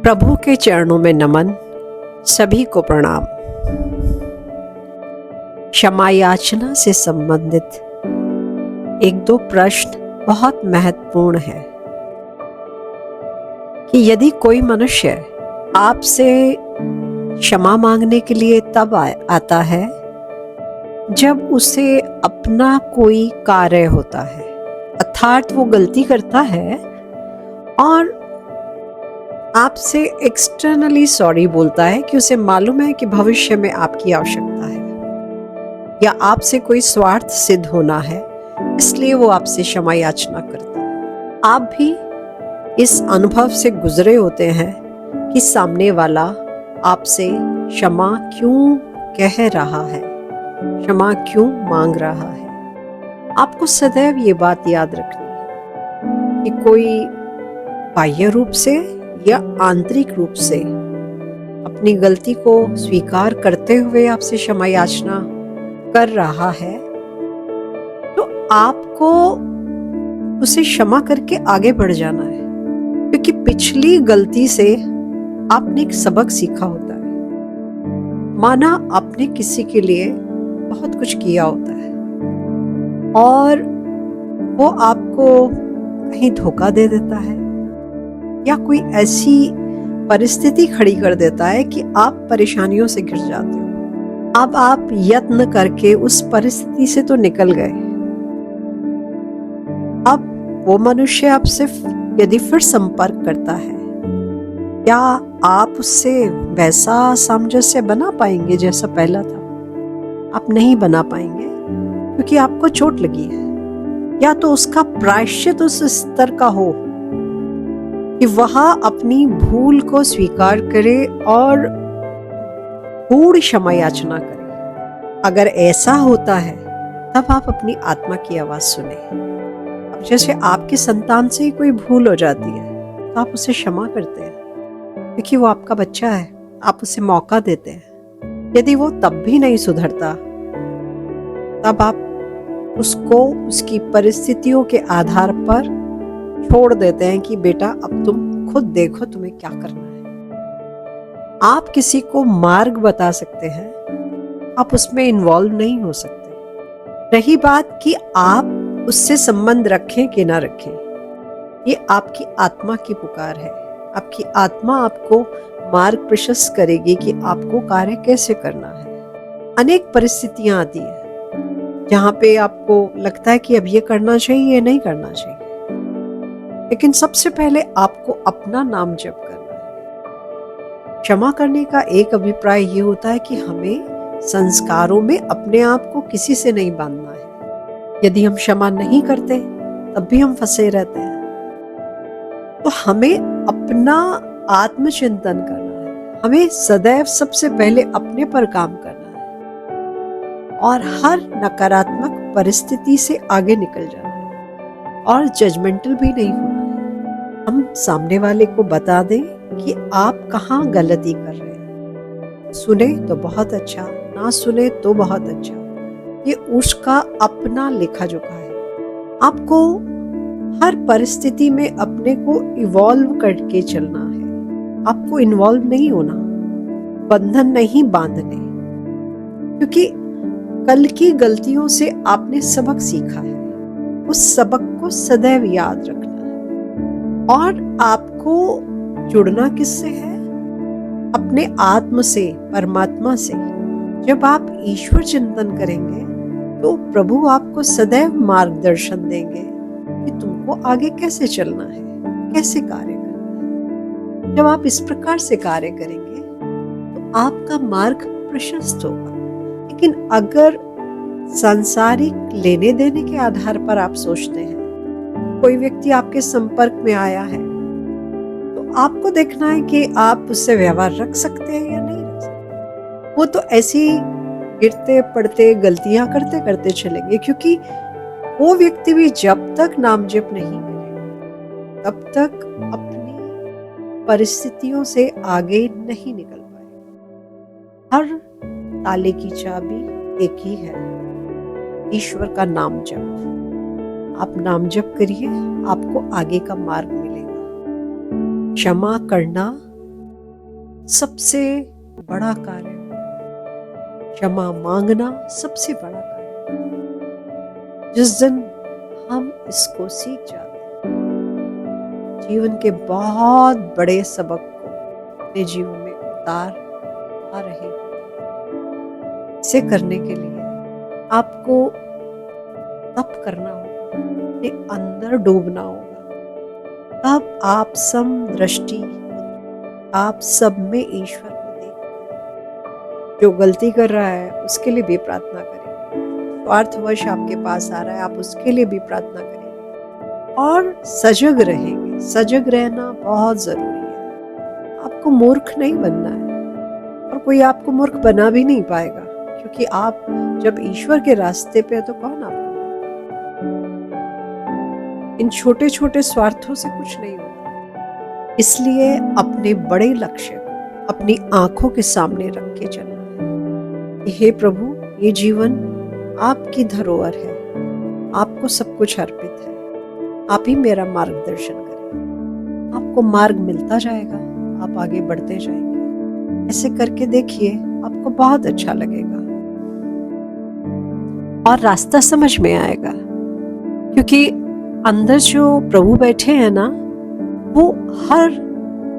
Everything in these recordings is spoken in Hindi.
प्रभु के चरणों में नमन, सभी को प्रणाम। क्षमा याचना से संबंधित एक दो प्रश्न बहुत महत्वपूर्ण है कि यदि कोई मनुष्य आपसे क्षमा मांगने के लिए तब आता है जब उसे अपना कोई कार्य होता है, अर्थात वो गलती करता है और आपसे एक्सटर्नली सॉरी बोलता है कि उसे मालूम है कि भविष्य में आपकी आवश्यकता है या आपसे कोई स्वार्थ सिद्ध होना है, इसलिए वो आपसे क्षमा याचना करता है। आप भी इस अनुभव से गुजरे होते हैं कि सामने वाला आपसे क्षमा क्यों कह रहा है, क्षमा क्यों मांग रहा है। आपको सदैव ये बात याद रखनी है कि कोई बाह्य रूप से या आंतरिक रूप से अपनी गलती को स्वीकार करते हुए आपसे क्षमा याचना कर रहा है, तो आपको उसे क्षमा करके आगे बढ़ जाना है, क्योंकि पिछली गलती से आपने एक सबक सीखा होता है। माना आपने किसी के लिए बहुत कुछ किया होता है और वो आपको कहीं धोखा दे देता है या कोई ऐसी परिस्थिति खड़ी कर देता है कि आप परेशानियों से घिर जाते हो। अब आप यत्न करके उस परिस्थिति से तो निकल गए, अब वो मनुष्य आपसे यदि फिर संपर्क करता है, क्या आप उससे वैसा सामंजस्य बना पाएंगे जैसा पहला था? आप नहीं बना पाएंगे, क्योंकि आपको चोट लगी है। या तो उसका प्रायश्चित उस स्तर का हो कि वह अपनी भूल को स्वीकार करे और पूर्ण क्षमा याचना करे। अगर ऐसा होता है तब आप अपनी आत्मा की आवाज सुने। अब जैसे आपकी संतान से ही कोई भूल हो जाती है तो आप उसे क्षमा करते हैं, क्योंकि वो आपका बच्चा है, आप उसे मौका देते हैं। यदि वो तब भी नहीं सुधरता तब आप उसको उसकी परिस्थितियों के आधार पर छोड़ देते हैं कि बेटा अब तुम खुद देखो तुम्हें क्या करना है। आप किसी को मार्ग बता सकते हैं, आप उसमें इन्वॉल्व नहीं हो सकते। रही बात कि आप उससे संबंध रखें कि ना रखें, ये आपकी आत्मा की पुकार है। आपकी आत्मा आपको मार्ग प्रशस्त करेगी कि आपको कार्य कैसे करना है। अनेक परिस्थितियां आती है जहां पे आपको लगता है कि अब ये करना चाहिए, नहीं करना चाहिए, लेकिन सबसे पहले आपको अपना नाम जप करना है। क्षमा करने का एक अभिप्राय ये होता है कि हमें संस्कारों में अपने आप को किसी से नहीं बांधना है। यदि हम क्षमा नहीं करते तब भी हम फंसे रहते हैं। तो हमें अपना आत्मचिंतन करना है, हमें सदैव सबसे पहले अपने पर काम करना है और हर नकारात्मक परिस्थिति से आगे निकल जाना है और जजमेंटल भी नहीं होना है। हम सामने वाले को बता दें कि आप कहाँ गलती कर रहे हैं। सुने तो बहुत अच्छा, ना सुने तो बहुत अच्छा, ये उसका अपना लेखा जोखा है। आपको हर परिस्थिति में अपने को इवॉल्व करके चलना है। आपको इन्वॉल्व नहीं होना, बंधन नहीं बांधने, क्योंकि कल की गलतियों से आपने सबक सीखा है। उस सबक को सदैव याद रखना है। और आपको जुड़ना किससे है? अपने आत्म से, परमात्मा से। जब आप ईश्वर चिंतन करेंगे तो प्रभु आपको सदैव मार्गदर्शन देंगे कि तुमको आगे कैसे चलना है, कैसे कार्य करना है। जब आप इस प्रकार से कार्य करेंगे तो आपका मार्ग प्रशस्त होगा। लेकिन अगर सांसारिक लेने देने के आधार पर आप सोचते हैं, कोई व्यक्ति आपके संपर्क में आया है तो आपको देखना है कि आप उससे व्यवहार रख सकते हैं या नहीं रख सकते। वो तो ऐसे ही गिरते पड़ते गलतियां करते करते चलेंगे, क्योंकि वो व्यक्ति भी जब तक नाम जप नहीं करेगा तब तक अपनी परिस्थितियों से आगे नहीं निकल पाएगा। हर ताले की चाबी एक ही है, ईश्वर का नाम जप। आप नाम जप करिए, आपको आगे का मार्ग मिलेगा। क्षमा करना सबसे बड़ा कार्य, क्षमा मांगना सबसे बड़ा कार्य। जिस दिन हम इसको सीख जाते हैं, जीवन के बहुत बड़े सबक को अपने जीवन में उतार आ रहे हैं। इसे करने के लिए आपको तप करना होगा, अपने अंदर डूबना होगा। तब आप समदृष्टि, आप सब में ईश्वर को देखोगे। जो गलती कर रहा है उसके लिए भी प्रार्थना करेंगे, स्वार्थवश आपके पास आ रहा है आप उसके लिए भी प्रार्थना करेंगे और सजग रहेंगे। सजग रहना बहुत जरूरी है। आपको मूर्ख नहीं बनना है और कोई आपको मूर्ख बना भी नहीं पाएगा, क्योंकि आप जब ईश्वर के रास्ते पे है तो कौन आपको, इन छोटे छोटे स्वार्थों से कुछ नहीं होगा। इसलिए अपने बड़े लक्ष्य को अपनी आंखों के सामने रख के चलना है। हे प्रभु, ये जीवन आपकी धरोहर है, आपको सब कुछ अर्पित है, आप ही मेरा मार्गदर्शन करें। आपको मार्ग मिलता जाएगा, आप आगे बढ़ते जाएंगे। ऐसे करके देखिए, आपको बहुत अच्छा लगेगा और रास्ता समझ में आएगा, क्योंकि अंदर जो प्रभु बैठे हैं ना, वो हर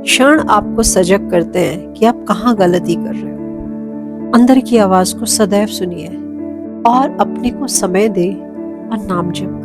क्षण आपको सजग करते हैं कि आप कहाँ गलती कर रहे हो। अंदर की आवाज को सदैव सुनिए और अपने को समय दे और नाम जप